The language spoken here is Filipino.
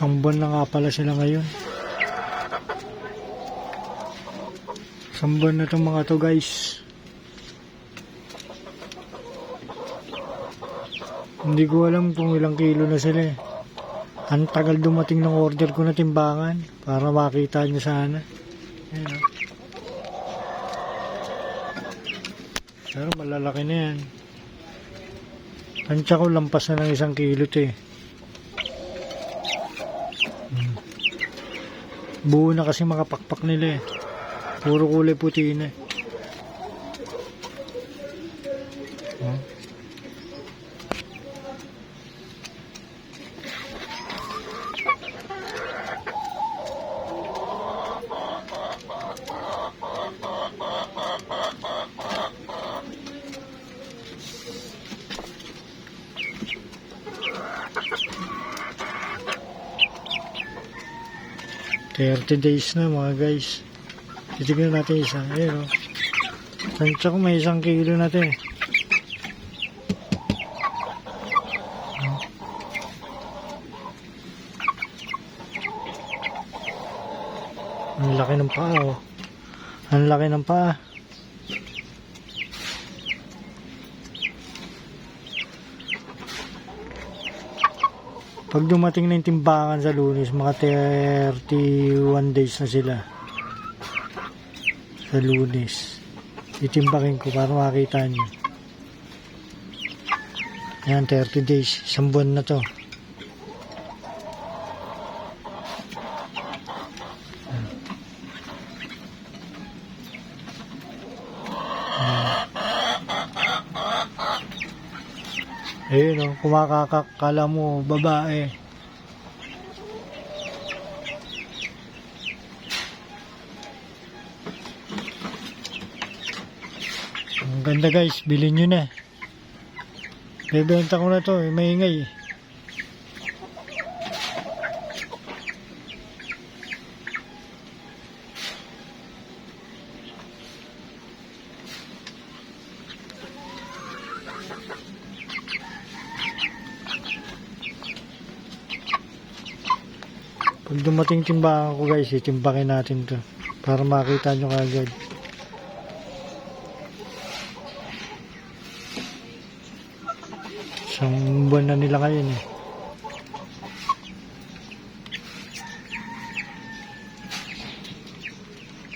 Isang buwan na nga pala sila ngayon. Isang buwan na itong mga to guys. Hindi ko alam kung ilang kilo na sila eh. Ang tagal dumating ng order ko na timbangan para makita nyo sana. Ayan, oh. Pero malalaki na yan. Tansya ko lampas na ng 1 kilo ito eh. Buo na kasi mga pakpak nila eh. Puro kulay puti na eh. $30 days na mga guys. Titignan natin isa. Ayan o. Tansya ko may 1 kilo na ito eh. Ang laki ng paa o. Ang laki ng paa. Pag dumating na yung timbangan sa Lunes, mga 31 days na sila. Sa Lunes. Itimbakin ko para makita nyo. Ayan, 30 days. 1 buwan na to. Ayun o, kumakakak, kala mo babae. Ang ganda guys, bilhin nyo na. Bebenta ko na to, maingay. Pag dumating timbangan ko guys, itimbakin natin to para makita nyo kagad. Isang buwan na nila ngayon eh.